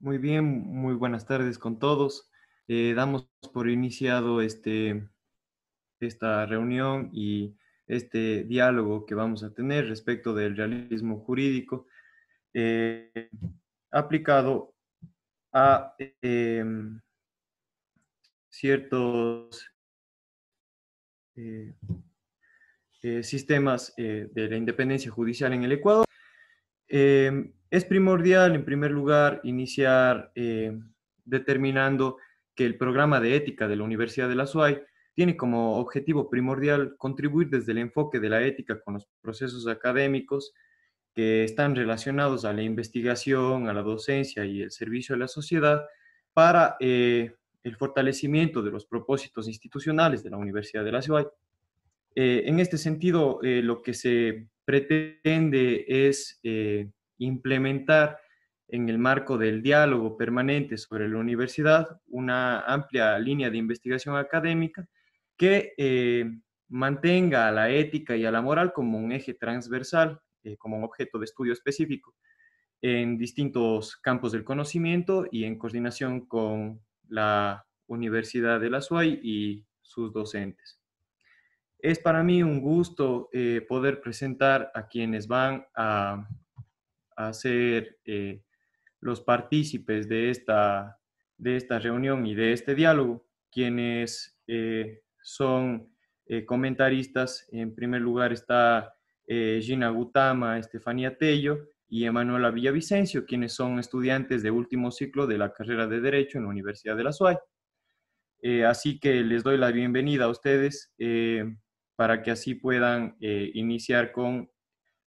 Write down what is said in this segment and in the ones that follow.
Muy bien, muy buenas tardes con todos. Damos por iniciado esta reunión y este diálogo que vamos a tener respecto del realismo jurídico eh, aplicado a ciertos eh, sistemas de la independencia judicial en el Ecuador. Es primordial, en primer lugar, iniciar determinando que el programa de ética de la Universidad de la SUAY tiene como objetivo primordial contribuir desde el enfoque de la ética con los procesos académicos que están relacionados a la investigación, a la docencia y el servicio a la sociedad para el fortalecimiento de los propósitos institucionales de la Universidad de la SUAY. En este sentido, lo que se pretende es implementar en el marco del diálogo permanente sobre la universidad una amplia línea de investigación académica que mantenga a la ética y a la moral como un eje transversal, como un objeto de estudio específico en distintos campos del conocimiento y en coordinación con la Universidad de la SUAY y sus docentes. Es para mí un gusto poder presentar a quienes van a ser los partícipes de esta reunión y de este diálogo, quienes son comentaristas. En primer lugar está Gina Gutama, Estefanía Tello y Emanuela Villavicencio, quienes son estudiantes de último ciclo de la carrera de Derecho en la Universidad de la SUAY. Así que les doy la bienvenida a ustedes para que así puedan iniciar con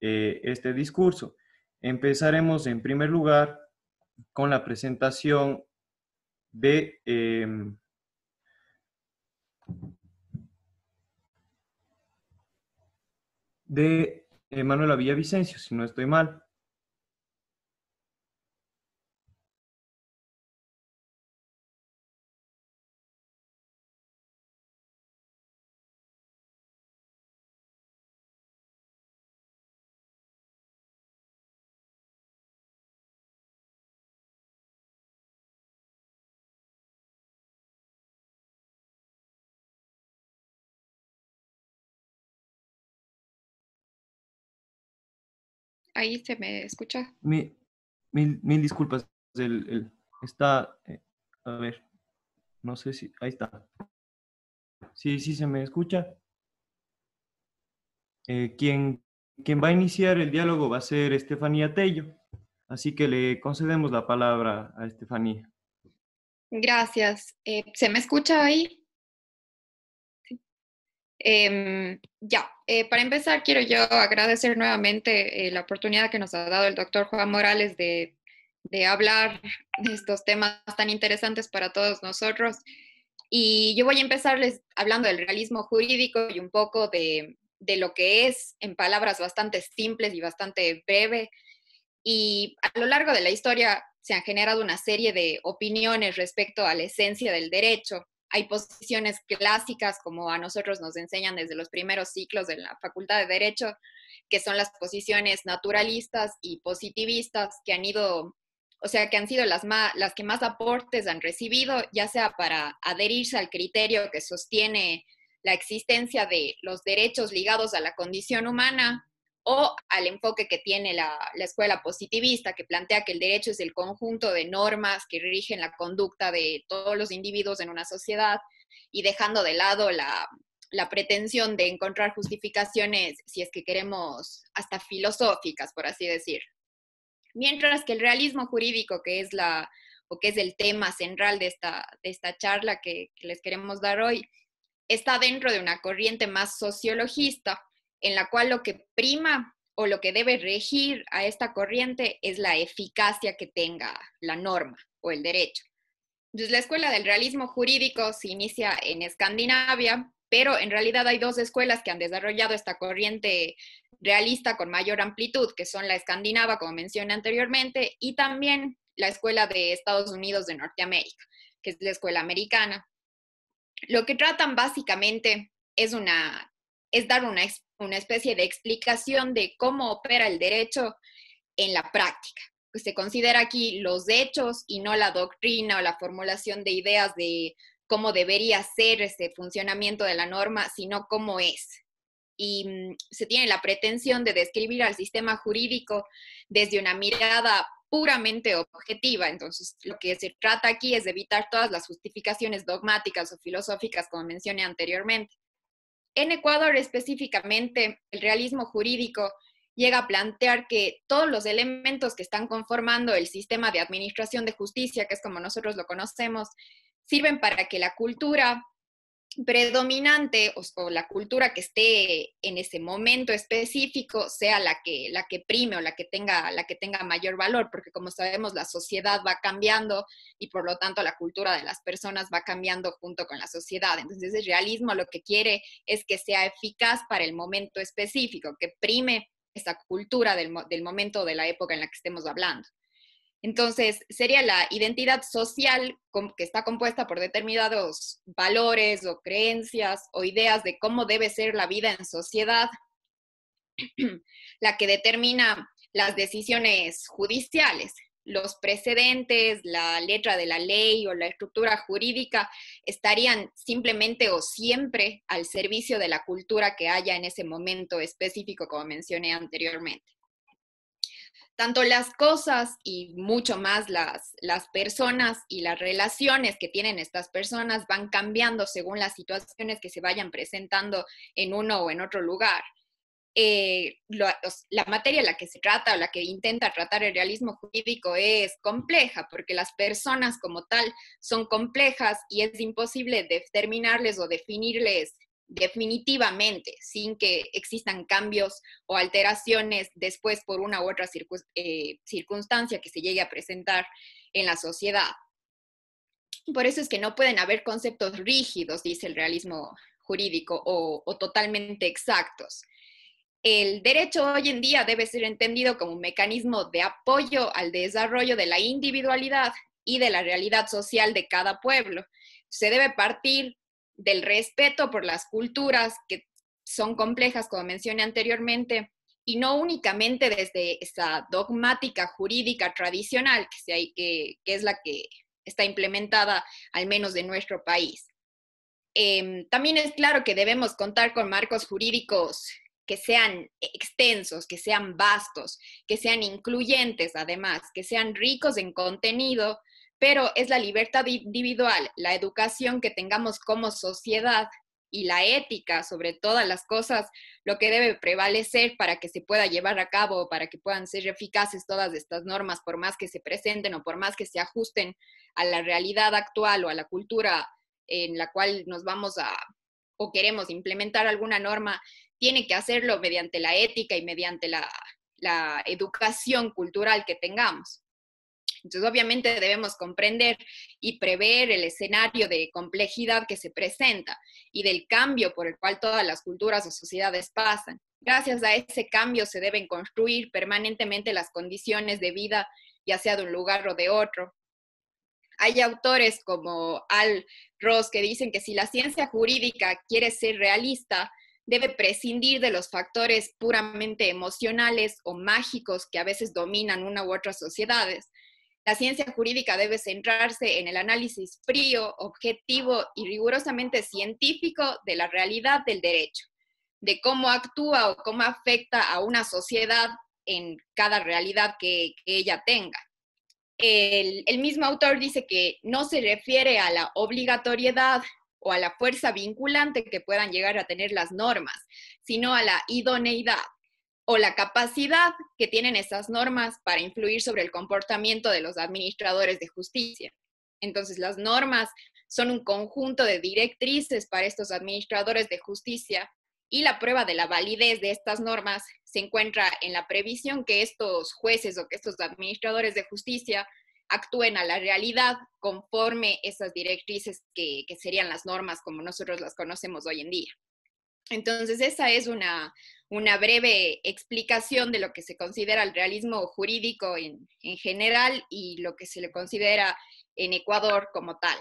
este discurso. Empezaremos en primer lugar con la presentación de, de Manuela Villavicencio, si no estoy mal. Ahí se me escucha. Mi- mil disculpas, está, a ver, no sé si, ahí está. Sí, sí se me escucha. Quien, quien va a iniciar el diálogo va a ser Estefanía Tello, así que le concedemos la palabra a Estefanía. Gracias. ¿Se me escucha ahí? Para empezar, quiero yo agradecer nuevamente la oportunidad que nos ha dado el doctor Juan Morales de hablar de estos temas tan interesantes para todos nosotros. Y yo voy a empezarles hablando del realismo jurídico y un poco de lo que es, en palabras bastante simples y bastante breve. Y a lo largo de la historia se han generado una serie de opiniones respecto a la esencia del derecho. Hay posiciones clásicas, como a nosotros nos enseñan desde los primeros ciclos de la Facultad de Derecho, que son las posiciones naturalistas y positivistas que han ido, o sea, que han sido las que más aportes han recibido, ya sea para adherirse al criterio que sostiene la existencia de los derechos ligados a la condición humana, o al enfoque que tiene la escuela positivista, que plantea que el derecho es el conjunto de normas que rigen la conducta de todos los individuos en una sociedad, y dejando de lado la pretensión de encontrar justificaciones, si es que queremos, hasta filosóficas, por así decir. Mientras que el realismo jurídico, que es el tema central de esta charla que les queremos dar hoy, está dentro de una corriente más sociologista, en la cual lo que prima o lo que debe regir a esta corriente es la eficacia que tenga la norma o el derecho. Entonces, la escuela del realismo jurídico se inicia en Escandinavia, pero en realidad hay dos escuelas que han desarrollado esta corriente realista con mayor amplitud, que son la escandinava, como mencioné anteriormente, y también la escuela de Estados Unidos de Norteamérica, que es la escuela americana. Lo que tratan básicamente es dar una especie de explicación de cómo opera el derecho en la práctica. se considera aquí los hechos y no la doctrina o la formulación de ideas de cómo debería ser ese funcionamiento de la norma, sino cómo es. Y se tiene la pretensión de describir al sistema jurídico desde una mirada puramente objetiva. Entonces, lo que se trata aquí es de evitar todas las justificaciones dogmáticas o filosóficas, como mencioné anteriormente. En Ecuador específicamente, el realismo jurídico llega a plantear que todos los elementos que están conformando el sistema de administración de justicia, que es como nosotros lo conocemos, sirven para que la cultura predominante o la cultura que esté en ese momento específico sea la que prime o la que tenga mayor valor, porque como sabemos la sociedad va cambiando y por lo tanto la cultura de las personas va cambiando junto con la sociedad. Entonces el realismo lo que quiere es que sea eficaz para el momento específico, que prime esa cultura del momento, de la época en la que estemos hablando. Entonces, sería la identidad social que está compuesta por determinados valores o creencias o ideas de cómo debe ser la vida en sociedad, la que determina las decisiones judiciales. Los precedentes, la letra de la ley o la estructura jurídica estarían simplemente o siempre al servicio de la cultura que haya en ese momento específico, como mencioné anteriormente. Tanto las cosas y mucho más las personas y las relaciones que tienen estas personas van cambiando según las situaciones que se vayan presentando en uno o en otro lugar. La materia en la que se trata o la que intenta tratar el realismo jurídico es compleja, porque las personas como tal son complejas y es imposible determinarles o definirles definitivamente sin que existan cambios o alteraciones después por una u otra circunstancia que se llegue a presentar en la sociedad. Por eso es que no pueden haber conceptos rígidos, dice el realismo jurídico, o totalmente exactos. El derecho hoy en día debe ser entendido como un mecanismo de apoyo al desarrollo de la individualidad y de la realidad social de cada pueblo. Se debe partir del respeto por las culturas que son complejas, como mencioné anteriormente, y no únicamente desde esa dogmática jurídica tradicional que es la que está implementada al menos en nuestro país. También es claro que debemos contar con marcos jurídicos que sean extensos, que sean vastos, que sean incluyentes además, que sean ricos en contenido, pero es la libertad individual, la educación que tengamos como sociedad y la ética sobre todas las cosas lo que debe prevalecer para que se pueda llevar a cabo, para que puedan ser eficaces todas estas normas, por más que se presenten o por más que se ajusten a la realidad actual o a la cultura en la cual nos vamos a o queremos implementar alguna norma, tiene que hacerlo mediante la ética y mediante la educación cultural que tengamos. Entonces, obviamente debemos comprender y prever el escenario de complejidad que se presenta y del cambio por el cual todas las culturas o sociedades pasan. Gracias a ese cambio se deben construir permanentemente las condiciones de vida, ya sea de un lugar o de otro. Hay autores como Al Ross que dicen que si la ciencia jurídica quiere ser realista, debe prescindir de los factores puramente emocionales o mágicos que a veces dominan una u otras sociedades. La ciencia jurídica debe centrarse en el análisis frío, objetivo y rigurosamente científico de la realidad del derecho, de cómo actúa o cómo afecta a una sociedad en cada realidad que ella tenga. El mismo autor dice que no se refiere a la obligatoriedad o a la fuerza vinculante que puedan llegar a tener las normas, sino a la idoneidad o la capacidad que tienen esas normas para influir sobre el comportamiento de los administradores de justicia. Entonces, las normas son un conjunto de directrices para estos administradores de justicia y la prueba de la validez de estas normas se encuentra en la previsión que estos jueces o que estos administradores de justicia actúen a la realidad conforme esas directrices que serían las normas como nosotros las conocemos hoy en día. Entonces, esa es una breve explicación de lo que se considera el realismo jurídico en general y lo que se le considera en Ecuador como tal.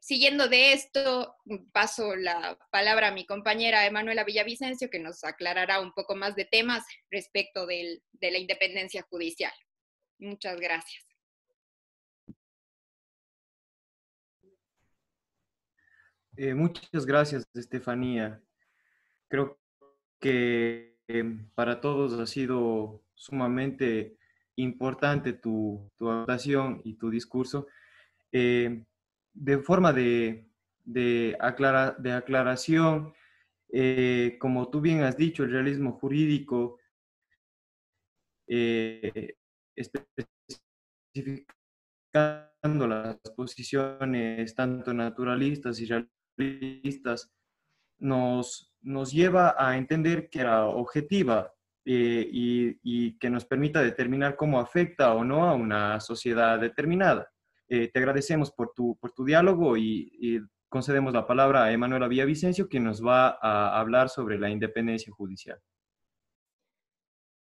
Siguiendo de esto, paso la palabra a mi compañera Emanuela Villavicencio, que nos aclarará un poco más de temas respecto de la independencia judicial. Muchas gracias. Muchas gracias, Estefanía. Creo que para todos ha sido sumamente importante tu actuación y tu discurso. Eh, de forma de aclaración, como tú bien has dicho, el realismo jurídico, eh, especificando las posiciones tanto naturalistas y realistas, nos lleva a entender que era objetiva y que nos permita determinar cómo afecta o no a una sociedad determinada. Te agradecemos por tu diálogo y concedemos la palabra a Emanuela Villavicencio, quien nos va a hablar sobre la independencia judicial.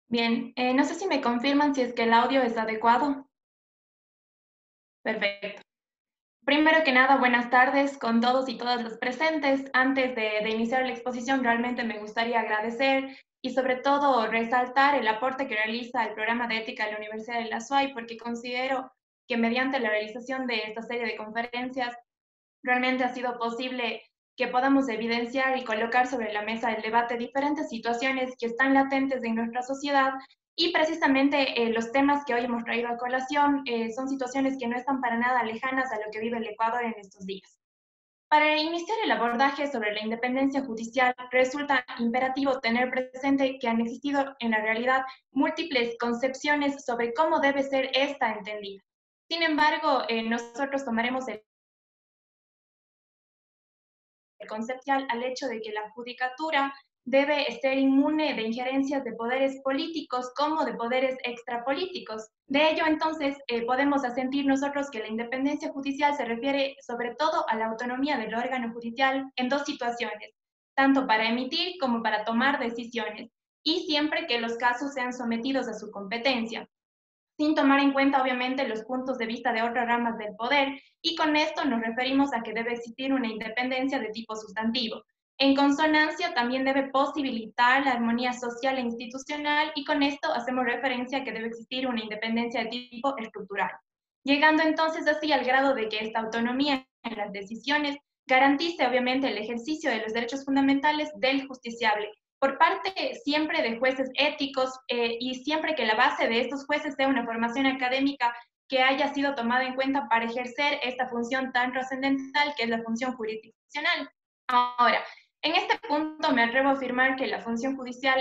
Bien, no sé si me confirman si es que el audio es adecuado. Perfecto. Primero que nada, buenas tardes con todos y todas los presentes. Antes de iniciar la exposición, realmente me gustaría agradecer y sobre todo resaltar el aporte que realiza el programa de ética de la Universidad de la SUAY, porque considero que mediante la realización de esta serie de conferencias realmente ha sido posible que podamos evidenciar y colocar sobre la mesa del debate diferentes situaciones que están latentes en nuestra sociedad y precisamente los temas que hoy hemos traído a colación son situaciones que no están para nada lejanas a lo que vive el Ecuador en estos días. Para iniciar el abordaje sobre la independencia judicial, resulta imperativo tener presente que han existido en la realidad múltiples concepciones sobre cómo debe ser esta entendida. Sin embargo, nosotros tomaremos el conceptual al hecho de que la judicatura debe ser inmune de injerencias de poderes políticos como de poderes extrapolíticos. De ello, entonces, podemos asentir nosotros que la independencia judicial se refiere sobre todo a la autonomía del órgano judicial en dos situaciones, tanto para emitir como para tomar decisiones, y siempre que los casos sean sometidos a su competencia, sin tomar en cuenta obviamente los puntos de vista de otras ramas del poder, y con esto nos referimos a que debe existir una independencia de tipo sustantivo. En consonancia también debe posibilitar la armonía social e institucional, y con esto hacemos referencia a que debe existir una independencia de tipo estructural. Llegando entonces así al grado de que esta autonomía en las decisiones garantice obviamente el ejercicio de los derechos fundamentales del justiciable, por parte siempre de jueces éticos y siempre que la base de estos jueces sea una formación académica que haya sido tomada en cuenta para ejercer esta función tan trascendental que es la función jurisdiccional. Ahora, en este punto me atrevo a afirmar que la función judicial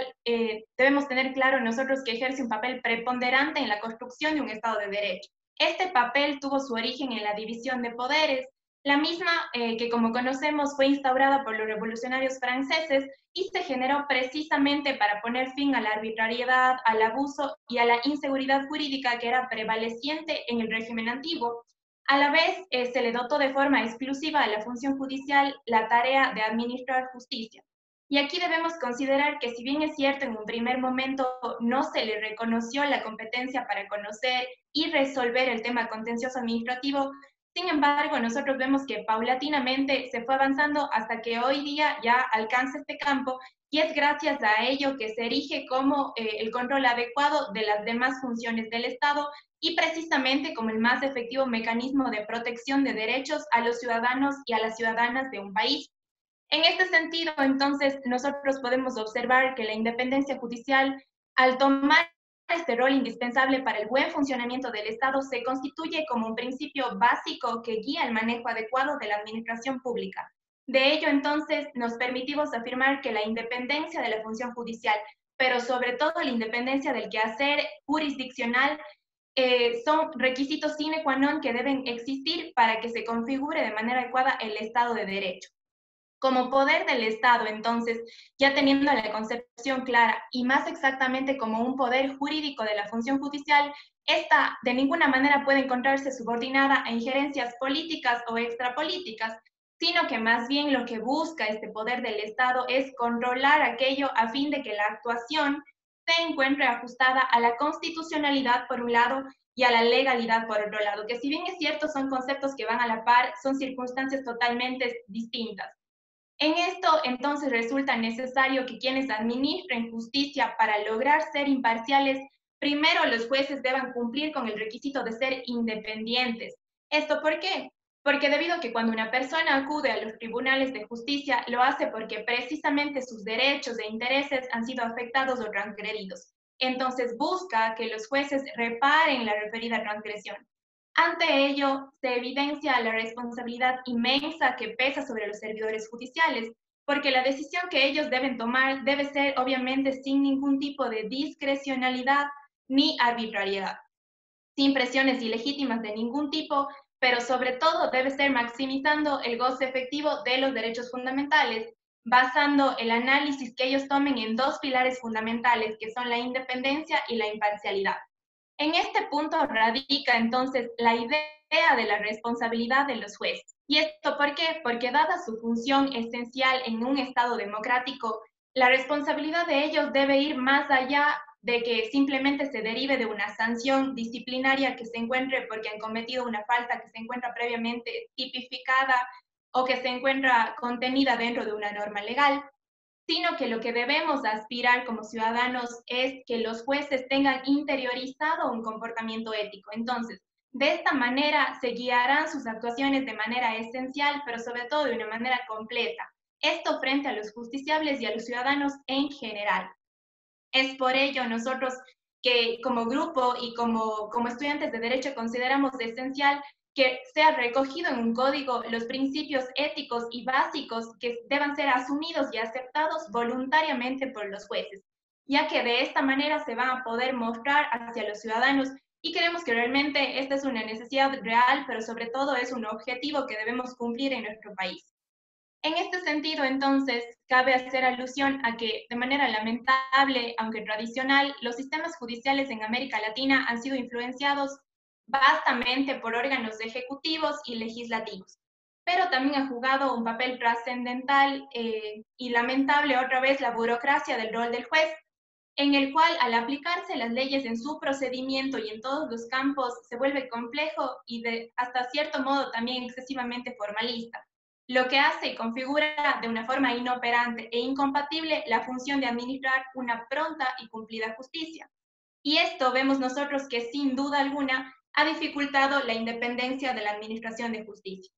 debemos tener claro nosotros que ejerce un papel preponderante en la construcción de un Estado de Derecho. Este papel tuvo su origen en la división de poderes, la misma que como conocemos fue instaurada por los revolucionarios franceses y se generó precisamente para poner fin a la arbitrariedad, al abuso y a la inseguridad jurídica que era prevaleciente en el régimen antiguo. A la vez, se le dotó de forma exclusiva a la función judicial la tarea de administrar justicia. Y aquí debemos considerar que si bien es cierto en un primer momento no se le reconoció la competencia para conocer y resolver el tema contencioso administrativo, sin embargo, nosotros vemos que paulatinamente se fue avanzando hasta que hoy día ya alcanza este campo, y es gracias a ello que se erige como el control adecuado de las demás funciones del Estado y precisamente como el más efectivo mecanismo de protección de derechos a los ciudadanos y a las ciudadanas de un país. En este sentido, entonces, nosotros podemos observar que la independencia judicial, al tomar este rol indispensable para el buen funcionamiento del Estado, se constituye como un principio básico que guía el manejo adecuado de la administración pública. De ello, entonces, nos permitimos afirmar que la independencia de la función judicial, pero sobre todo la independencia del quehacer jurisdiccional, son requisitos sine qua non que deben existir para que se configure de manera adecuada el Estado de Derecho. Como poder del Estado, entonces, ya teniendo la concepción clara y más exactamente como un poder jurídico de la función judicial, esta de ninguna manera puede encontrarse subordinada a injerencias políticas o extrapolíticas, sino que más bien lo que busca este poder del Estado es controlar aquello a fin de que la actuación se encuentre ajustada a la constitucionalidad por un lado y a la legalidad por otro lado, que si bien es cierto son conceptos que van a la par, son circunstancias totalmente distintas. En esto, entonces, resulta necesario que quienes administren justicia para lograr ser imparciales primero los jueces deban cumplir con el requisito de ser independientes. ¿Esto por qué? Porque debido a que cuando una persona acude a los tribunales de justicia, lo hace porque precisamente sus derechos e intereses han sido afectados o transgredidos. Entonces busca que los jueces reparen la referida transgresión. Ante ello, se evidencia la responsabilidad inmensa que pesa sobre los servidores judiciales, porque la decisión que ellos deben tomar debe ser obviamente sin ningún tipo de discrecionalidad ni arbitrariedad, sin presiones ilegítimas de ningún tipo, pero sobre todo debe ser maximizando el goce efectivo de los derechos fundamentales, basando el análisis que ellos tomen en dos pilares fundamentales, que son la independencia y la imparcialidad. En este punto radica entonces la idea de la responsabilidad de los jueces. ¿Y esto por qué? Porque dada su función esencial en un Estado democrático, la responsabilidad de ellos debe ir más allá de que simplemente se derive de una sanción disciplinaria que se encuentre porque han cometido una falta que se encuentra previamente tipificada o que se encuentra contenida dentro de una norma legal, sino que lo que debemos aspirar como ciudadanos es que los jueces tengan interiorizado un comportamiento ético. Entonces, de esta manera se guiarán sus actuaciones de manera esencial, pero sobre todo de una manera completa. Esto frente a los justiciables y a los ciudadanos en general. Es por ello nosotros que como grupo y como estudiantes de Derecho consideramos esencial que sea recogido en un código los principios éticos y básicos que deban ser asumidos y aceptados voluntariamente por los jueces, ya que de esta manera se van a poder mostrar hacia los ciudadanos y creemos que realmente esta es una necesidad real, pero sobre todo es un objetivo que debemos cumplir en nuestro país. En este sentido, entonces, cabe hacer alusión a que, de manera lamentable, aunque tradicional, los sistemas judiciales en América Latina han sido influenciados vastamente por órganos ejecutivos y legislativos, pero también ha jugado un papel trascendental y lamentable otra vez la burocracia del rol del juez, en el cual al aplicarse las leyes en su procedimiento y en todos los campos se vuelve complejo y hasta cierto modo también excesivamente formalista, lo que hace y configura de una forma inoperante e incompatible la función de administrar una pronta y cumplida justicia. Y esto vemos nosotros que sin duda alguna ha dificultado la independencia de la administración de justicia.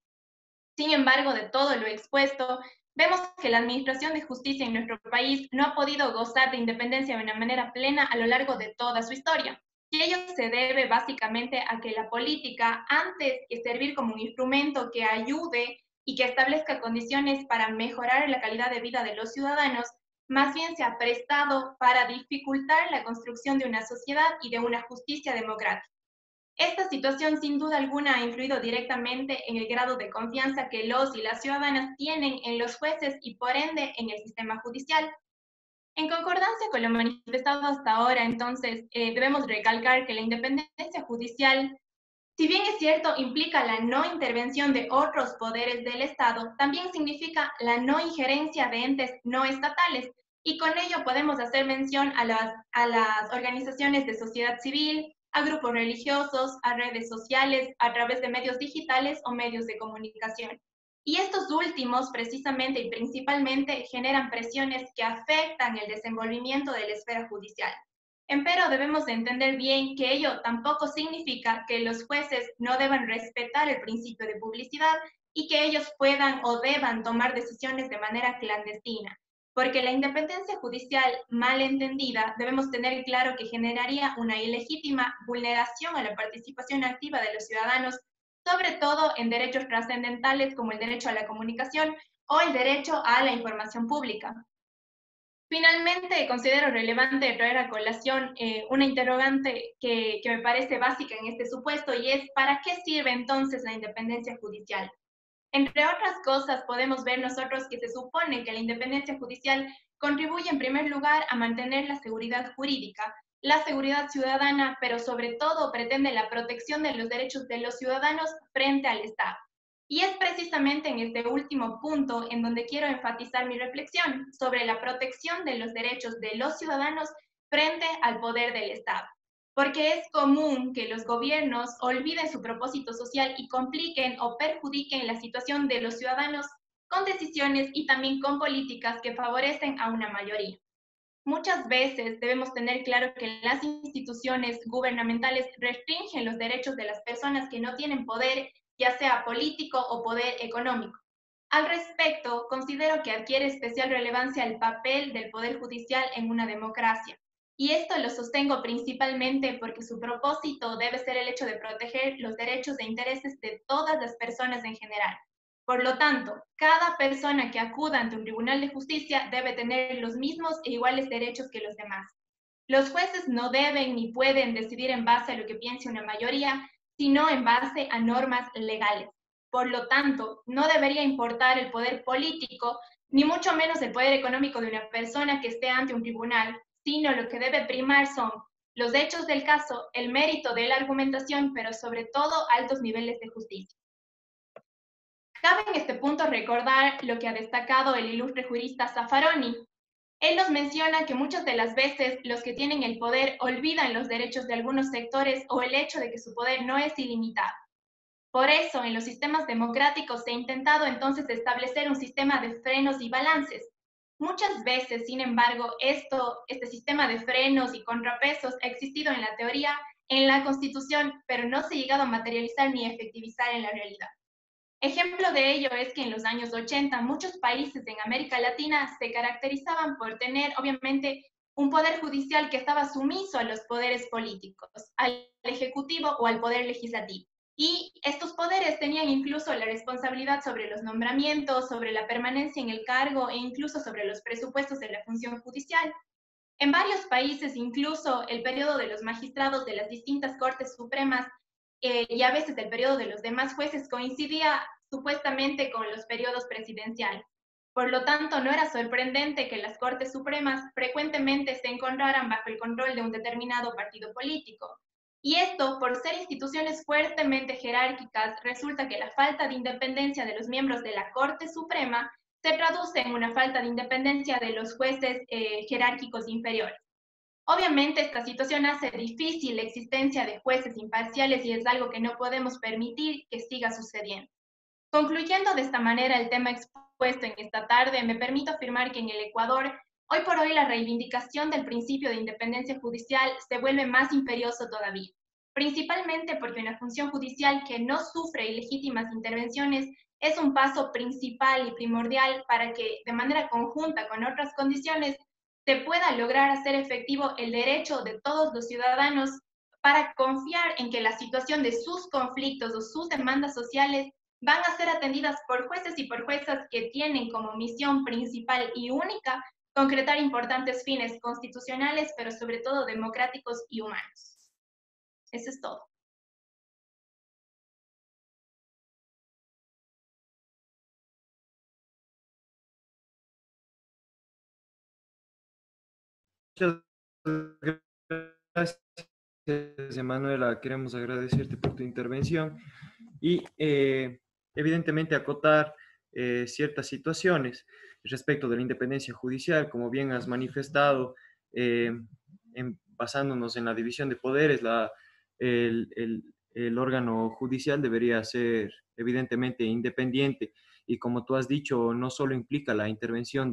Sin embargo, de todo lo expuesto, vemos que la administración de justicia en nuestro país no ha podido gozar de independencia de una manera plena a lo largo de toda su historia. Y ello se debe básicamente a que la política, antes que servir como un instrumento que ayude y que establezca condiciones para mejorar la calidad de vida de los ciudadanos, más bien se ha prestado para dificultar la construcción de una sociedad y de una justicia democrática. Esta situación sin duda alguna ha influido directamente en el grado de confianza que los y las ciudadanas tienen en los jueces y por ende en el sistema judicial. En concordancia con lo manifestado hasta ahora, entonces, debemos recalcar que la independencia judicial, si bien es cierto, implica la no intervención de otros poderes del Estado, también significa la no injerencia de entes no estatales, y con ello podemos hacer mención a las organizaciones de sociedad civil, a grupos religiosos, a redes sociales, a través de medios digitales o medios de comunicación. Y estos últimos, precisamente y principalmente, generan presiones que afectan el desenvolvimiento de la esfera judicial. Empero debemos entender bien que ello tampoco significa que los jueces no deban respetar el principio de publicidad y que ellos puedan o deban tomar decisiones de manera clandestina, porque la independencia judicial mal entendida debemos tener claro que generaría una ilegítima vulneración a la participación activa de los ciudadanos, sobre todo en derechos trascendentales como el derecho a la comunicación o el derecho a la información pública. Finalmente, considero relevante traer a colación una interrogante que me parece básica en este supuesto y es ¿para qué sirve entonces la independencia judicial? Entre otras cosas, podemos ver nosotros que se supone que la independencia judicial contribuye en primer lugar a mantener la seguridad jurídica, la seguridad ciudadana, pero sobre todo pretende la protección de los derechos de los ciudadanos frente al Estado. Y es precisamente en este último punto en donde quiero enfatizar mi reflexión sobre la protección de los derechos de los ciudadanos frente al poder del Estado. Porque es común que los gobiernos olviden su propósito social y compliquen o perjudiquen la situación de los ciudadanos con decisiones y también con políticas que favorecen a una mayoría. Muchas veces debemos tener claro que las instituciones gubernamentales restringen los derechos de las personas que no tienen poder, ya sea político o poder económico. Al respecto, considero que adquiere especial relevancia el papel del Poder Judicial en una democracia. Y esto lo sostengo principalmente porque su propósito debe ser el hecho de proteger los derechos e intereses de todas las personas en general. Por lo tanto, cada persona que acuda ante un tribunal de justicia debe tener los mismos e iguales derechos que los demás. Los jueces no deben ni pueden decidir en base a lo que piense una mayoría, sino en base a normas legales. Por lo tanto, no debería importar el poder político, ni mucho menos el poder económico de una persona que esté ante un tribunal, sino lo que debe primar son los hechos del caso, el mérito de la argumentación, pero sobre todo altos niveles de justicia. Cabe en este punto recordar lo que ha destacado el ilustre jurista Zaffaroni. Él nos menciona que muchas de las veces los que tienen el poder olvidan los derechos de algunos sectores o el hecho de que su poder no es ilimitado. Por eso, en los sistemas democráticos se ha intentado entonces establecer un sistema de frenos y balances. Muchas veces, sin embargo, este sistema de frenos y contrapesos ha existido en la teoría, en la Constitución, pero no se ha llegado a materializar ni a efectivizar en la realidad. Ejemplo de ello es que en los años 80 muchos países en América Latina se caracterizaban por tener, obviamente, un poder judicial que estaba sumiso a los poderes políticos, al ejecutivo o al poder legislativo. Y estos poderes tenían incluso la responsabilidad sobre los nombramientos, sobre la permanencia en el cargo e incluso sobre los presupuestos de la función judicial. En varios países, incluso el periodo de los magistrados de las distintas Cortes Supremas y a veces el periodo de los demás jueces coincidía supuestamente con los periodos presidenciales. Por lo tanto, no era sorprendente que las Cortes Supremas frecuentemente se encontraran bajo el control de un determinado partido político. Y esto, por ser instituciones fuertemente jerárquicas, resulta que la falta de independencia de los miembros de la Corte Suprema se traduce en una falta de independencia de los jueces jerárquicos inferiores. Obviamente esta situación hace difícil la existencia de jueces imparciales y es algo que no podemos permitir que siga sucediendo. Concluyendo de esta manera el tema expuesto en esta tarde, me permito afirmar que en el Ecuador, hoy por hoy la reivindicación del principio de independencia judicial se vuelve más imperioso todavía, principalmente porque una función judicial que no sufre ilegítimas intervenciones es un paso principal y primordial para que, de manera conjunta con otras condiciones, se pueda lograr hacer efectivo el derecho de todos los ciudadanos para confiar en que la situación de sus conflictos o sus demandas sociales van a ser atendidas por jueces y por juezas que tienen como misión principal y única concretar importantes fines constitucionales, pero sobre todo democráticos y humanos. Eso es todo. Muchas gracias, Emanuela. Queremos agradecerte por tu intervención y evidentemente acotar ciertas situaciones respecto de la independencia judicial, como bien has manifestado, basándonos en la división de poderes, el órgano judicial debería ser evidentemente independiente y como tú has dicho, no solo implica la intervención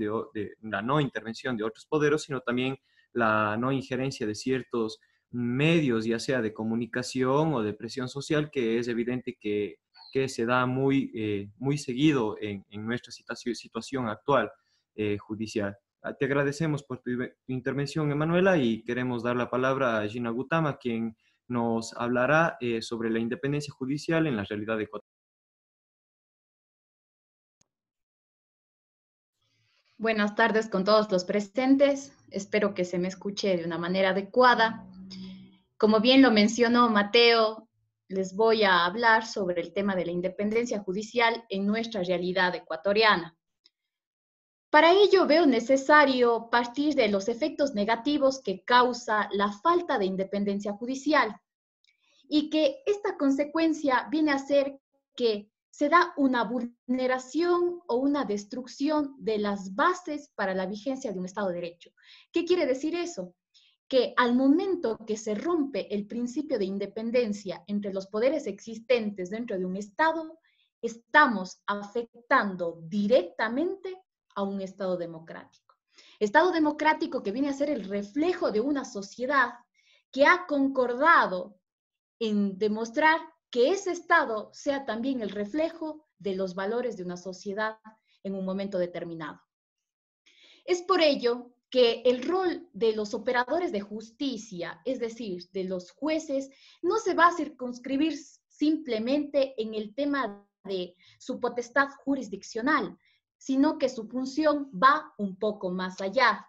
la no intervención de otros poderes, sino también la no injerencia de ciertos medios, ya sea de comunicación o de presión social, que es evidente que se da muy seguido en nuestra situación actual judicial. Te agradecemos por tu intervención, Emanuela, y queremos dar la palabra a Gina Gutama, quien nos hablará sobre la independencia judicial en la realidad de Ecuador. Buenas tardes con todos los presentes. Espero que se me escuche de una manera adecuada. Como bien lo mencionó Mateo, les voy a hablar sobre el tema de la independencia judicial en nuestra realidad ecuatoriana. Para ello veo necesario partir de los efectos negativos que causa la falta de independencia judicial y que esta consecuencia viene a ser que se da una vulneración o una destrucción de las bases para la vigencia de un Estado de Derecho. ¿Qué quiere decir eso? Que al momento que se rompe el principio de independencia entre los poderes existentes dentro de un Estado, estamos afectando directamente a un Estado democrático. Estado democrático que viene a ser el reflejo de una sociedad que ha concordado en demostrar que ese Estado sea también el reflejo de los valores de una sociedad en un momento determinado. Es por ello que el rol de los operadores de justicia, es decir, de los jueces, no se va a circunscribir simplemente en el tema de su potestad jurisdiccional, sino que su función va un poco más allá.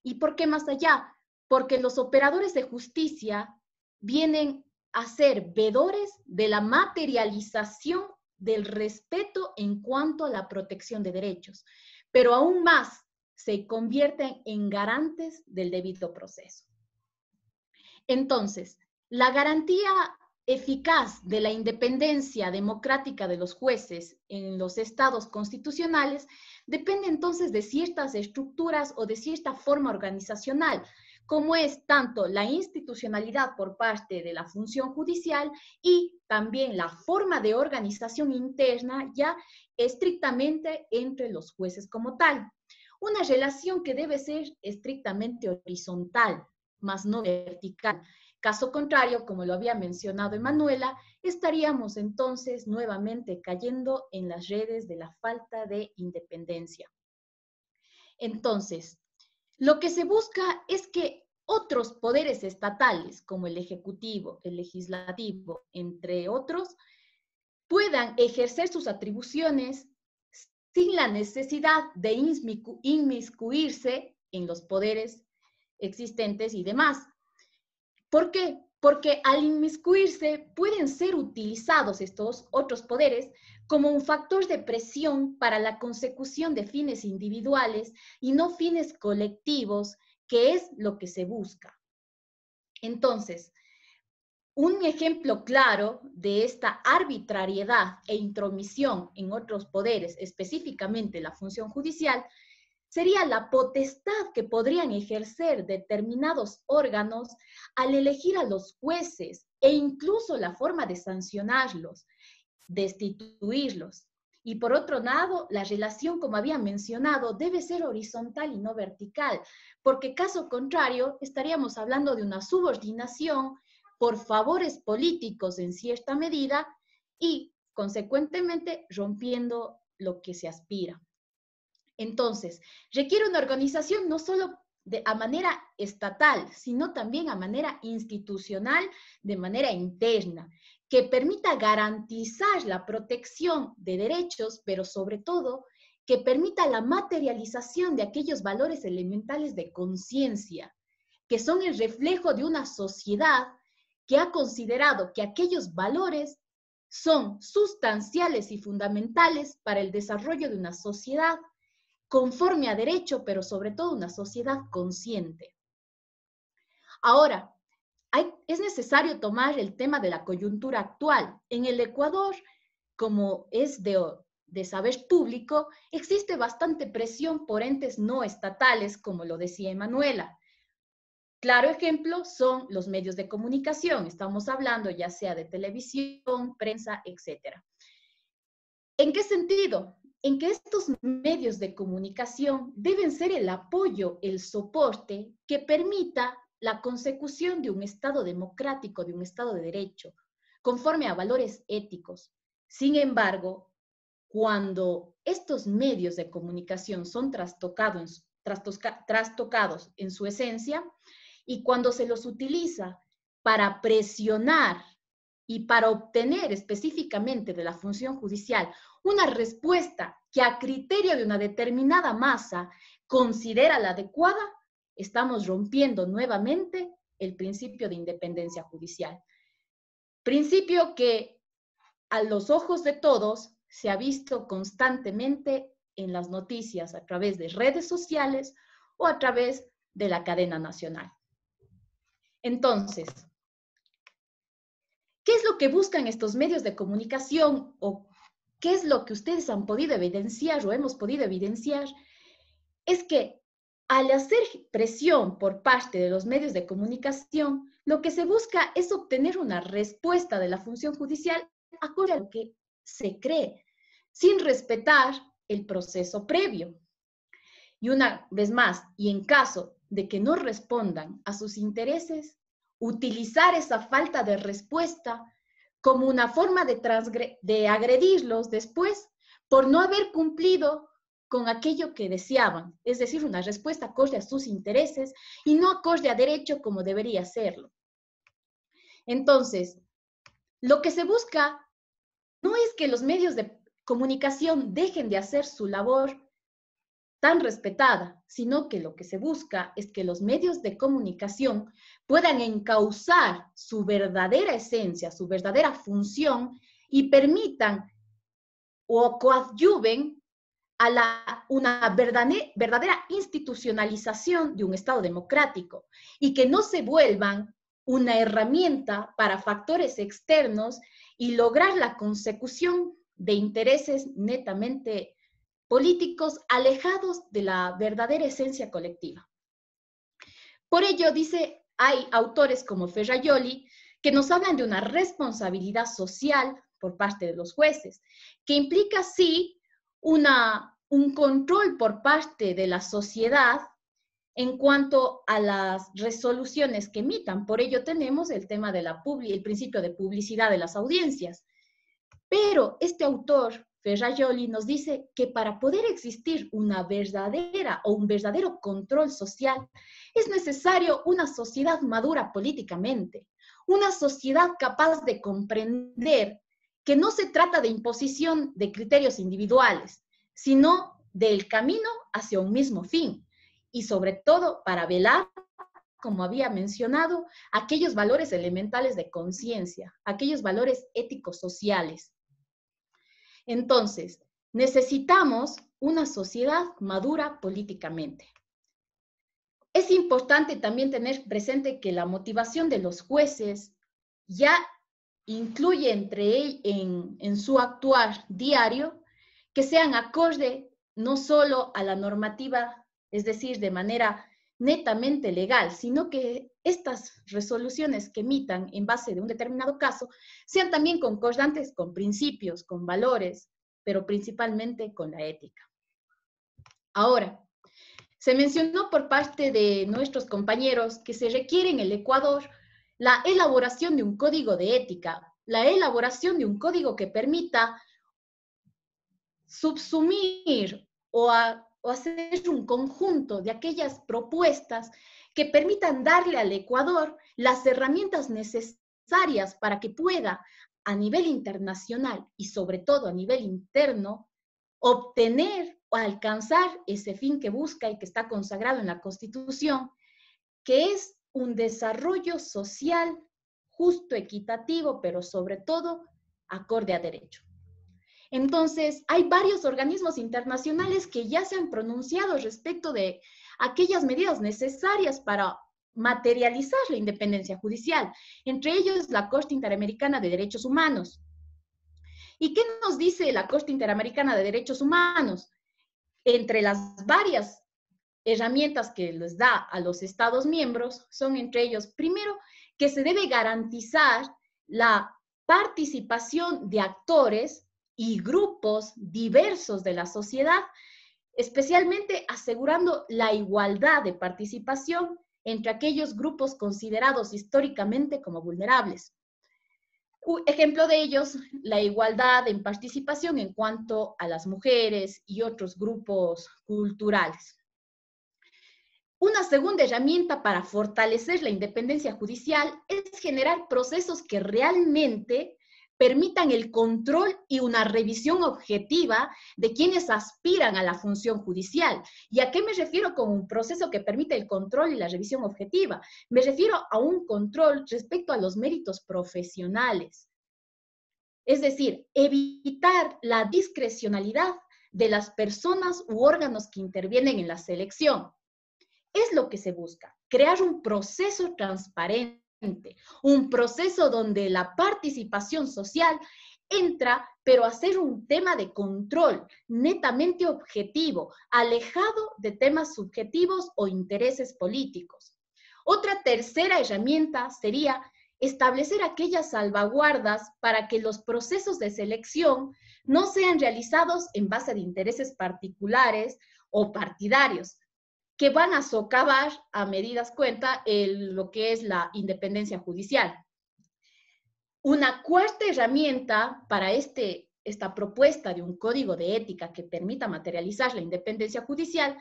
¿Y por qué más allá? Porque los operadores de justicia vienen a ser veedores de la materialización del respeto en cuanto a la protección de derechos, pero aún más se convierten en garantes del debido proceso. Entonces, la garantía eficaz de la independencia democrática de los jueces en los estados constitucionales depende entonces de ciertas estructuras o de cierta forma organizacional, como es tanto la institucionalidad por parte de la función judicial y también la forma de organización interna ya estrictamente entre los jueces como tal. Una relación que debe ser estrictamente horizontal, más no vertical. Caso contrario, como lo había mencionado Emanuela, estaríamos entonces nuevamente cayendo en las redes de la falta de independencia. Entonces, lo que se busca es que otros poderes estatales, como el Ejecutivo, el Legislativo, entre otros, puedan ejercer sus atribuciones sin la necesidad de inmiscuirse en los poderes existentes y demás. ¿Por qué? Porque al inmiscuirse pueden ser utilizados estos otros poderes como un factor de presión para la consecución de fines individuales y no fines colectivos, que es lo que se busca. Entonces, un ejemplo claro de esta arbitrariedad e intromisión en otros poderes, específicamente la función judicial, sería la potestad que podrían ejercer determinados órganos al elegir a los jueces e incluso la forma de sancionarlos, destituirlos. Y por otro lado, la relación, como había mencionado, debe ser horizontal y no vertical, porque caso contrario estaríamos hablando de una subordinación por favores políticos en cierta medida y, consecuentemente, rompiendo lo que se aspira. Entonces, requiere una organización no solo a manera estatal, sino también a manera institucional, de manera interna, que permita garantizar la protección de derechos, pero sobre todo que permita la materialización de aquellos valores elementales de conciencia, que son el reflejo de una sociedad que ha considerado que aquellos valores son sustanciales y fundamentales para el desarrollo de una sociedad conforme a derecho, pero sobre todo una sociedad consciente. Ahora, es necesario tomar el tema de la coyuntura actual. En el Ecuador, como es de saber público, existe bastante presión por entes no estatales, como lo decía Emanuela. Claro ejemplo son los medios de comunicación. Estamos hablando ya sea de televisión, prensa, etc. ¿En qué sentido? En que estos medios de comunicación deben ser el apoyo, el soporte que permita la consecución de un Estado democrático, de un Estado de derecho, conforme a valores éticos. Sin embargo, cuando estos medios de comunicación son trastocados en su esencia y cuando se los utiliza para presionar y para obtener específicamente de la función judicial una respuesta que a criterio de una determinada masa considera la adecuada, estamos rompiendo nuevamente el principio de independencia judicial. Principio que a los ojos de todos se ha visto constantemente en las noticias a través de redes sociales o a través de la cadena nacional. Entonces, ¿qué es lo que buscan estos medios de comunicación o qué es lo que ustedes han podido evidenciar o hemos podido evidenciar? Es que al hacer presión por parte de los medios de comunicación, lo que se busca es obtener una respuesta de la función judicial acorde a lo que se cree, sin respetar el proceso previo. Y una vez más, y en caso de que no respondan a sus intereses, utilizar esa falta de respuesta como una forma de agredirlos después por no haber cumplido con aquello que deseaban, es decir, una respuesta acorde a sus intereses y no acorde a derecho como debería serlo. Entonces, lo que se busca no es que los medios de comunicación dejen de hacer su labor tan respetada, sino que lo que se busca es que los medios de comunicación puedan encauzar su verdadera esencia, su verdadera función y permitan o coadyuven a una verdadera institucionalización de un Estado democrático y que no se vuelvan una herramienta para factores externos y lograr la consecución de intereses netamente políticos alejados de la verdadera esencia colectiva. Por ello, dice, hay autores como Ferrajoli que nos hablan de una responsabilidad social por parte de los jueces, que implica, sí, un control por parte de la sociedad en cuanto a las resoluciones que emitan. Por ello tenemos el tema de el principio de publicidad de las audiencias. Pero este autor, Ferrajoli, nos dice que para poder existir una verdadera o un verdadero control social, es necesario una sociedad madura políticamente, una sociedad capaz de comprender que no se trata de imposición de criterios individuales, sino del camino hacia un mismo fin, y sobre todo para velar, como había mencionado, aquellos valores elementales de conciencia, aquellos valores éticos sociales. Entonces, necesitamos una sociedad madura políticamente. Es importante también tener presente que la motivación de los jueces ya incluye en su actuar diario que sean acorde no solo a la normativa, es decir, de manera netamente legal, sino que estas resoluciones que emitan en base de un determinado caso sean también concordantes con principios, con valores, pero principalmente con la ética. Ahora, se mencionó por parte de nuestros compañeros que se requiere en el Ecuador la elaboración de un código de ética, la elaboración de un código que permita subsumir o hacer un conjunto de aquellas propuestas que permitan darle al Ecuador las herramientas necesarias para que pueda, a nivel internacional y sobre todo a nivel interno, obtener o alcanzar ese fin que busca y que está consagrado en la Constitución, que es un desarrollo social justo, equitativo, pero sobre todo acorde a derecho. Entonces, hay varios organismos internacionales que ya se han pronunciado respecto de aquellas medidas necesarias para materializar la independencia judicial, entre ellos la Corte Interamericana de Derechos Humanos. ¿Y qué nos dice la Corte Interamericana de Derechos Humanos? Entre las varias herramientas que les da a los Estados miembros, son entre ellos, primero, que se debe garantizar la participación de actores y grupos diversos de la sociedad, especialmente asegurando la igualdad de participación entre aquellos grupos considerados históricamente como vulnerables. Un ejemplo de ellos, la igualdad en participación en cuanto a las mujeres y otros grupos culturales. Una segunda herramienta para fortalecer la independencia judicial es generar procesos que realmente permitan el control y una revisión objetiva de quienes aspiran a la función judicial. ¿Y a qué me refiero con un proceso que permite el control y la revisión objetiva? Me refiero a un control respecto a los méritos profesionales. Es decir, evitar la discrecionalidad de las personas u órganos que intervienen en la selección. Es lo que se busca, crear un proceso transparente, un proceso donde la participación social entra, pero hacer un tema de control netamente objetivo, alejado de temas subjetivos o intereses políticos. Otra tercera herramienta sería establecer aquellas salvaguardas para que los procesos de selección no sean realizados en base de intereses particulares o partidarios, que van a socavar a medidas cuenta lo que es la independencia judicial. Una cuarta herramienta para esta propuesta de un código de ética que permita materializar la independencia judicial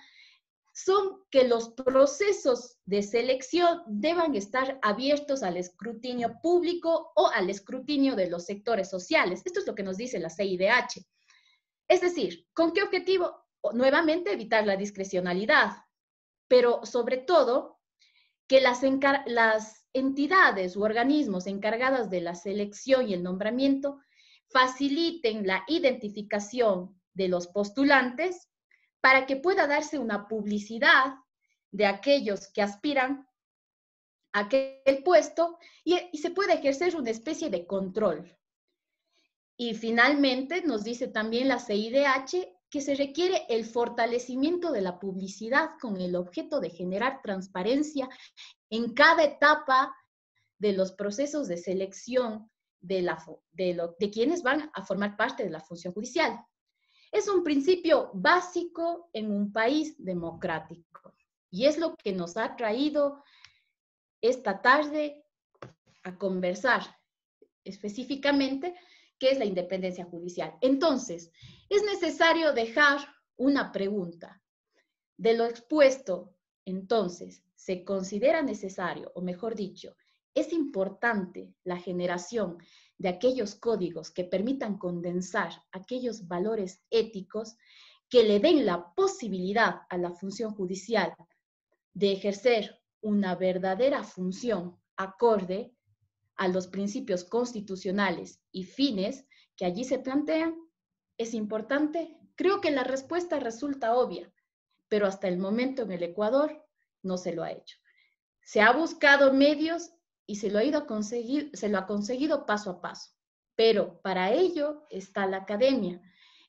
son que los procesos de selección deban estar abiertos al escrutinio público o al escrutinio de los sectores sociales. Esto es lo que nos dice la CIDH. Es decir, ¿con qué objetivo? Nuevamente, evitar la discrecionalidad, pero sobre todo, que las entidades u organismos encargadas de la selección y el nombramiento faciliten la identificación de los postulantes para que pueda darse una publicidad de aquellos que aspiran a aquel puesto y se pueda ejercer una especie de control. Y finalmente nos dice también la CIDH que se requiere el fortalecimiento de la publicidad con el objeto de generar transparencia en cada etapa de los procesos de selección de quienes van a formar parte de la función judicial. Es un principio básico en un país democrático y es lo que nos ha traído esta tarde a conversar específicamente qué es la independencia judicial. Entonces, es necesario dejar una pregunta. De lo expuesto, entonces, ¿se considera necesario, o mejor dicho, es importante la generación de aquellos códigos que permitan condensar aquellos valores éticos que le den la posibilidad a la función judicial de ejercer una verdadera función acorde a los principios constitucionales y fines que allí se plantean? ¿Es importante? Creo que la respuesta resulta obvia, pero hasta el momento en el Ecuador no se lo ha hecho. Se ha buscado medios y se lo ha conseguido paso a paso, pero para ello está la academia,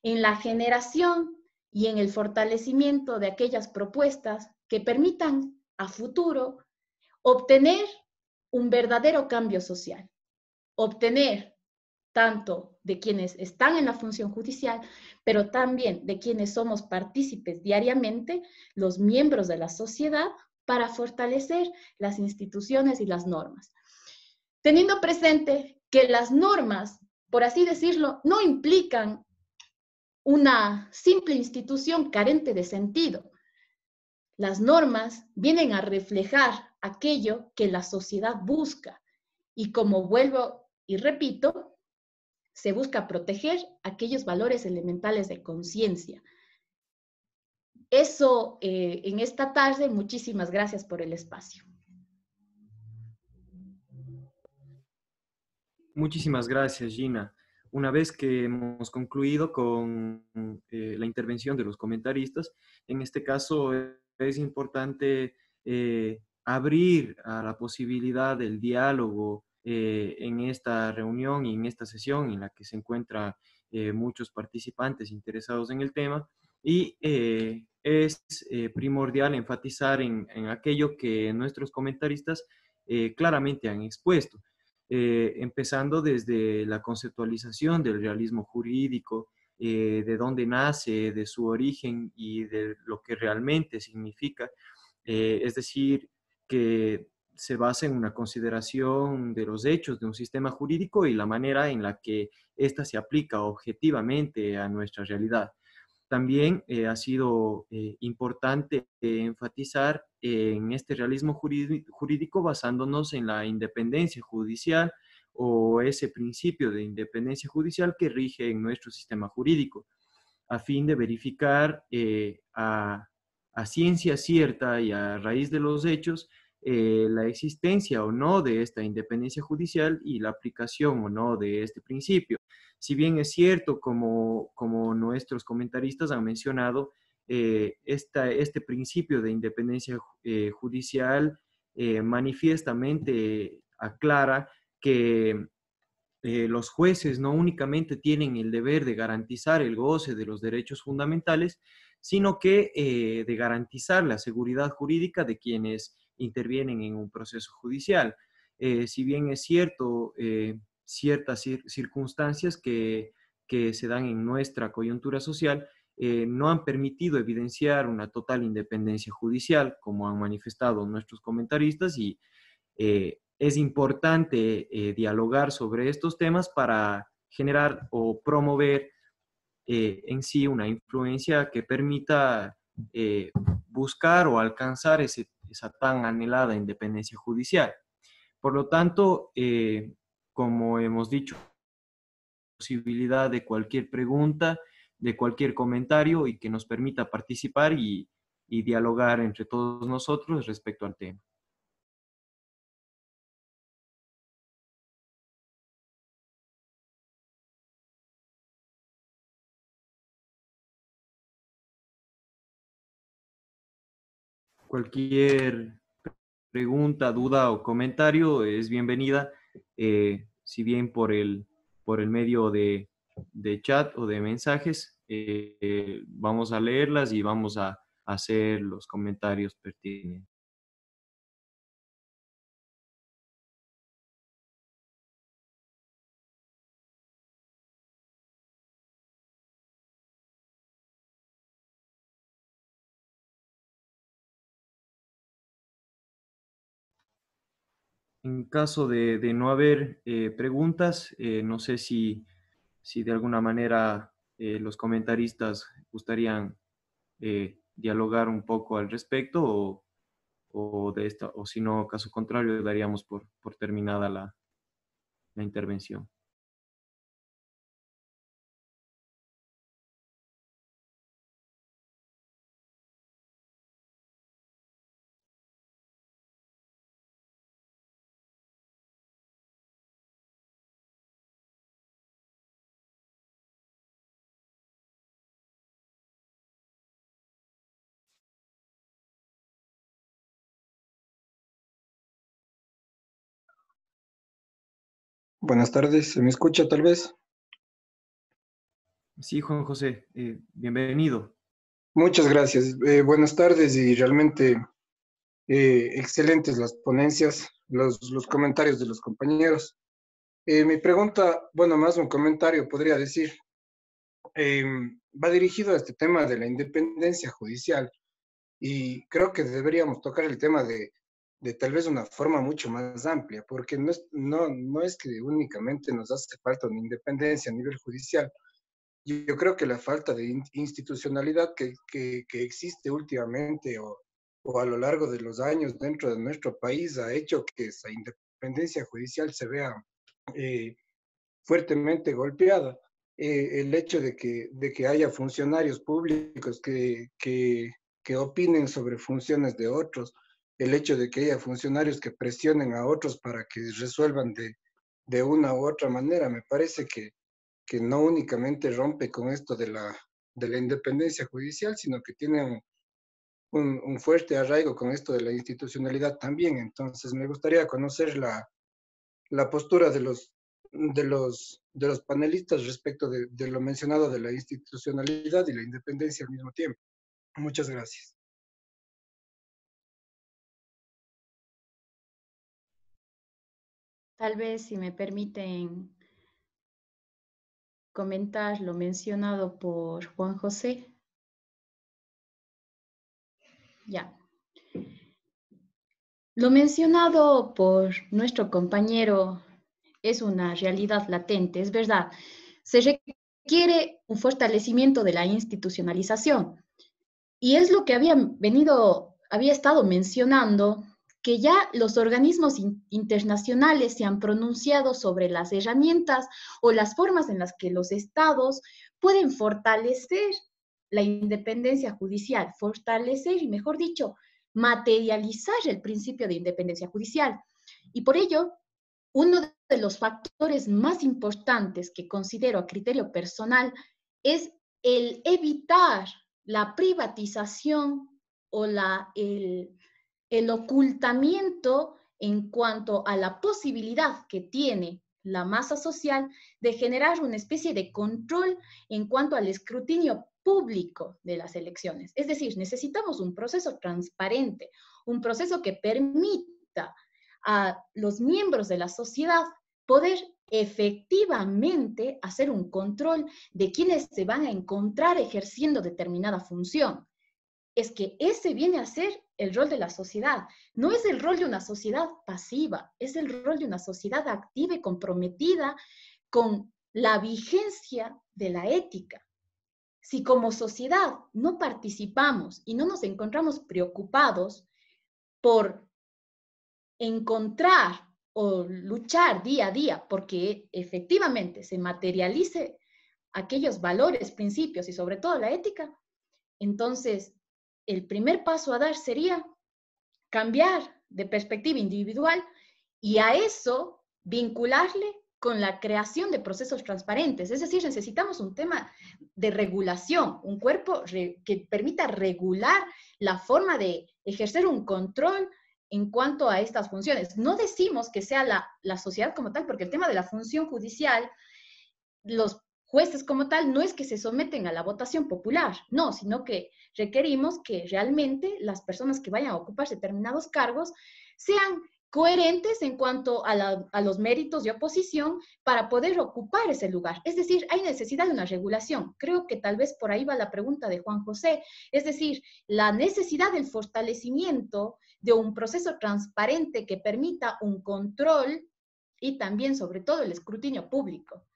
en la generación y en el fortalecimiento de aquellas propuestas que permitan a futuro obtener un verdadero cambio social, obtener tanto de quienes están en la función judicial, pero también de quienes somos partícipes diariamente, los miembros de la sociedad, para fortalecer las instituciones y las normas. Teniendo presente que las normas, por así decirlo, no implican una simple institución carente de sentido. Las normas vienen a reflejar aquello que la sociedad busca y, como vuelvo y repito, se busca proteger aquellos valores elementales de conciencia. Eso en esta tarde. Muchísimas gracias por el espacio. Muchísimas gracias, Gina. Una vez que hemos concluido con la intervención de los comentaristas, en este caso es importante abrir a la posibilidad del diálogo en esta reunión y en esta sesión en la que se encuentran muchos participantes interesados en el tema, y es primordial enfatizar en aquello que nuestros comentaristas claramente han expuesto. Empezando desde la conceptualización del realismo jurídico, de dónde nace, de su origen y de lo que realmente significa. Es decir, que se basa en una consideración de los hechos de un sistema jurídico y la manera en la que ésta se aplica objetivamente a nuestra realidad. También ha sido importante enfatizar en este realismo jurídico basándonos en la independencia judicial o ese principio de independencia judicial que rige en nuestro sistema jurídico, a fin de verificar a ciencia cierta y a raíz de los hechos la existencia o no de esta independencia judicial y la aplicación o no de este principio. Si bien es cierto, como nuestros comentaristas han mencionado, este principio de independencia judicial manifiestamente aclara que los jueces no únicamente tienen el deber de garantizar el goce de los derechos fundamentales, sino que de garantizar la seguridad jurídica de quienes intervienen en un proceso judicial. Si bien es cierto, ciertas circunstancias que se dan en nuestra coyuntura social no han permitido evidenciar una total independencia judicial, como han manifestado nuestros comentaristas, y es importante dialogar sobre estos temas para generar o promover en sí una influencia que permita buscar o alcanzar esa tan anhelada independencia judicial. Por lo tanto, como hemos dicho, posibilidad de cualquier pregunta, de cualquier comentario y que nos permita participar y dialogar entre todos nosotros respecto al tema. Cualquier pregunta, duda o comentario es bienvenida, si bien por el medio de chat o de mensajes, vamos a leerlas y vamos a hacer los comentarios pertinentes. En caso de no haber preguntas, no sé si de alguna manera los comentaristas gustarían dialogar un poco al respecto o si no, caso contrario, daríamos por terminada la intervención. Buenas tardes, ¿se me escucha tal vez? Sí, Juan José, bienvenido. Muchas gracias. Buenas tardes y realmente excelentes las ponencias, los comentarios de los compañeros. Mi pregunta, bueno, más un comentario podría decir, va dirigido a este tema de la independencia judicial y creo que deberíamos tocar el tema de tal vez una forma mucho más amplia, porque no es que únicamente nos hace falta una independencia a nivel judicial. Yo creo que la falta de institucionalidad que existe últimamente o a lo largo de los años dentro de nuestro país ha hecho que esa independencia judicial se vea eh, fuertemente golpeada. El hecho de que haya funcionarios públicos que opinen sobre funciones de otros, el hecho de que haya funcionarios que presionen a otros para que resuelvan de una u otra manera, me parece que no únicamente rompe con esto de la independencia judicial, sino que tiene un fuerte arraigo con esto de la institucionalidad también. Entonces, me gustaría conocer la postura de los panelistas respecto de lo mencionado de la institucionalidad y la independencia al mismo tiempo. Muchas gracias. Tal vez, si me permiten comentar lo mencionado por Juan José. Ya. Lo mencionado por nuestro compañero es una realidad latente, es verdad. Se requiere un fortalecimiento de la institucionalización. Y es lo que había estado mencionando, que ya los organismos internacionales se han pronunciado sobre las herramientas o las formas en las que los estados pueden fortalecer la independencia judicial, fortalecer y, mejor dicho, materializar el principio de independencia judicial. Y por ello, uno de los factores más importantes que considero a criterio personal es el evitar la privatización o el ocultamiento en cuanto a la posibilidad que tiene la masa social de generar una especie de control en cuanto al escrutinio público de las elecciones. Es decir, necesitamos un proceso transparente, un proceso que permita a los miembros de la sociedad poder efectivamente hacer un control de quienes se van a encontrar ejerciendo determinada función. Es que ese viene a ser el rol de la sociedad. No es el rol de una sociedad pasiva, es el rol de una sociedad activa y comprometida con la vigencia de la ética. Si como sociedad no participamos y no nos encontramos preocupados por encontrar o luchar día a día porque efectivamente se materialice aquellos valores, principios y sobre todo la ética, entonces el primer paso a dar sería cambiar de perspectiva individual y a eso vincularle con la creación de procesos transparentes. Es decir, necesitamos un tema de regulación, un cuerpo que permita regular la forma de ejercer un control en cuanto a estas funciones. No decimos que sea la sociedad como tal, porque el tema de la función judicial, los jueces como tal, no es que se someten a la votación popular, no, sino que requerimos que realmente las personas que vayan a ocupar determinados cargos sean coherentes en cuanto a los méritos de oposición para poder ocupar ese lugar. Es decir, hay necesidad de una regulación. Creo que tal vez por ahí va la pregunta de Juan José. Es decir, la necesidad del fortalecimiento de un proceso transparente que permita un control y también, sobre todo, el escrutinio público,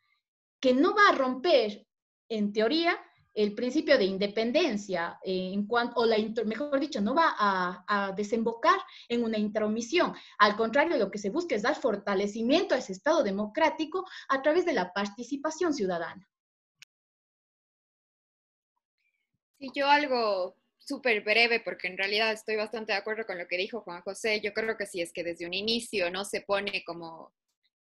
que no va a romper, en teoría, el principio de independencia, mejor dicho, no va a desembocar en una intromisión. Al contrario, lo que se busca es dar fortalecimiento a ese Estado democrático a través de la participación ciudadana. Sí, yo algo súper breve, porque en realidad estoy bastante de acuerdo con lo que dijo Juan José. Yo creo que si es que desde un inicio no se pone como,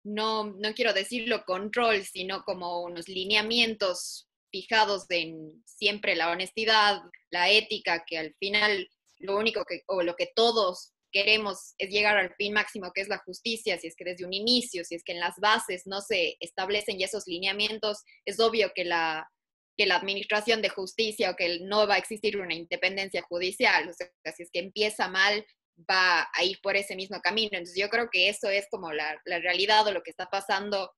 no quiero decirlo control, sino como unos lineamientos fijados en siempre la honestidad, la ética, que al final lo único que, o lo que todos queremos es llegar al fin máximo, que es la justicia. Si es que desde un inicio, si es que en las bases no se establecen ya esos lineamientos, es obvio que la administración de justicia o que no va a existir una independencia judicial. O sea, si es que empieza mal, va a ir por ese mismo camino. Entonces yo creo que eso es como la realidad o lo que está pasando,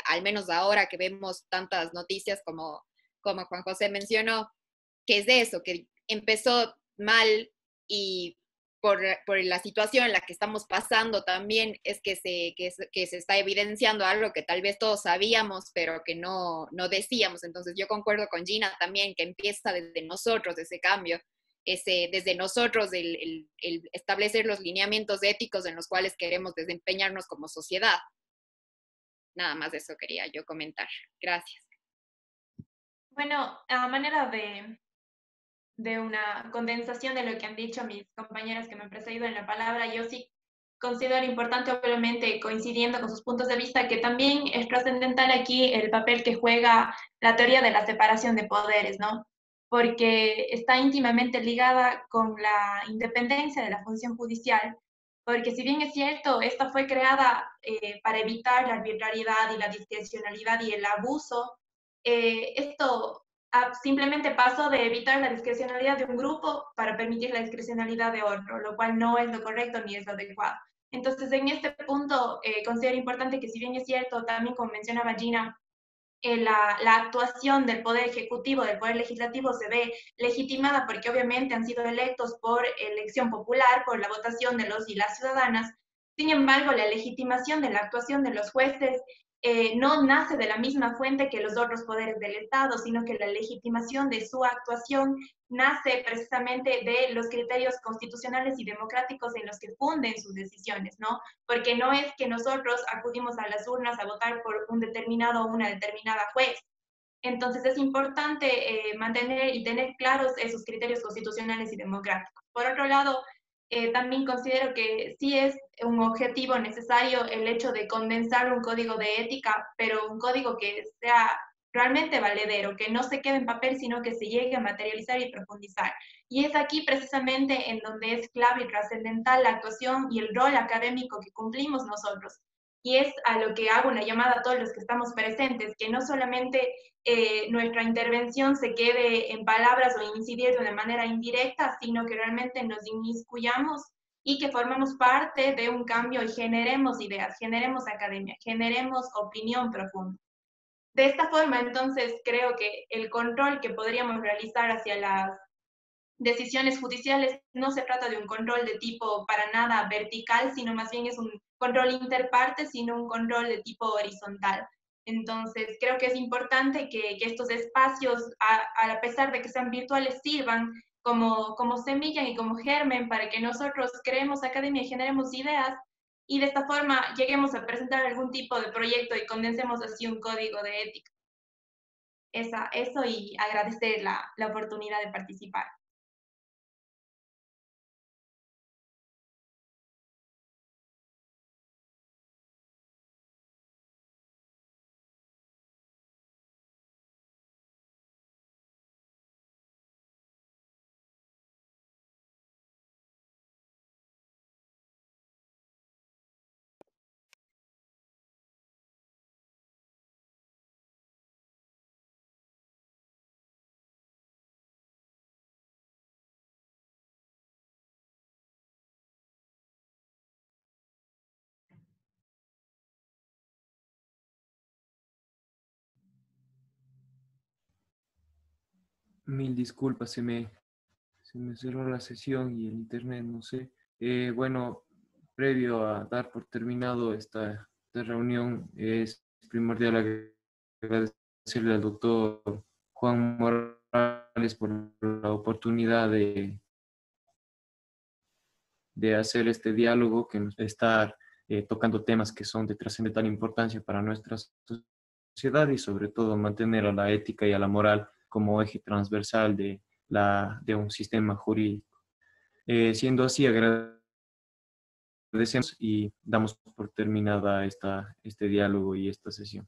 al menos ahora que vemos tantas noticias como Juan José mencionó, que es de eso, que empezó mal y por la situación en la que estamos pasando también es que se está evidenciando algo que tal vez todos sabíamos, pero que no decíamos. Entonces yo concuerdo con Gina también, que empieza desde nosotros ese cambio, desde nosotros el establecer los lineamientos éticos en los cuales queremos desempeñarnos como sociedad. Nada más de eso quería yo comentar. Gracias. Bueno, a manera de una condensación de lo que han dicho mis compañeras que me han precedido en la palabra, yo sí considero importante, obviamente, coincidiendo con sus puntos de vista, que también es trascendental aquí el papel que juega la teoría de la separación de poderes, ¿no? Porque está íntimamente ligada con la independencia de la función judicial, porque si bien es cierto, esta fue creada para evitar la arbitrariedad y la discrecionalidad y el abuso, esto simplemente pasó de evitar la discrecionalidad de un grupo para permitir la discrecionalidad de otro, lo cual no es lo correcto ni es lo adecuado. Entonces, en este punto, considero importante que si bien es cierto, también como mencionaba Gina, la actuación del Poder Ejecutivo, del Poder Legislativo se ve legitimada porque obviamente han sido electos por elección popular, por la votación de los y las ciudadanas. Sin embargo, la legitimación de la actuación de los jueces no nace de la misma fuente que los otros poderes del Estado, sino que la legitimación de su actuación nace precisamente de los criterios constitucionales y democráticos en los que funden sus decisiones, ¿no? Porque no es que nosotros acudimos a las urnas a votar por un determinado o una determinada juez. Entonces es importante mantener y tener claros esos criterios constitucionales y democráticos. Por otro lado, también considero que sí es un objetivo necesario el hecho de condensar un código de ética, pero un código que sea realmente valedero, que no se quede en papel, sino que se llegue a materializar y profundizar. Y es aquí precisamente en donde es clave y trascendental la actuación y el rol académico que cumplimos nosotros. Y es a lo que hago una llamada a todos los que estamos presentes, que no solamente nuestra intervención se quede en palabras o incidir de una manera indirecta, sino que realmente nos inmiscuyamos y que formemos parte de un cambio y generemos ideas, generemos academia, generemos opinión profunda. De esta forma, entonces, creo que el control que podríamos realizar hacia las decisiones judiciales no se trata de un control de tipo para nada vertical, sino más bien es un control interparte, sino un control de tipo horizontal. Entonces, creo que es importante que estos espacios, a pesar de que sean virtuales, sirvan como semilla y como germen para que nosotros creemos academia y generemos ideas y de esta forma lleguemos a presentar algún tipo de proyecto y condensemos así un código de ética. Eso y agradecer la oportunidad de participar. Mil disculpas, se me cerró la sesión y el internet, no sé. Bueno, previo a dar por terminado esta reunión, es primordial agradecerle al doctor Juan Morales por la oportunidad de hacer este diálogo, que nos está tocando temas que son de trascendental importancia para nuestra sociedad y sobre todo mantener a la ética y a la moral como eje transversal de un sistema jurídico. Siendo así, agradecemos y damos por terminada este diálogo y esta sesión.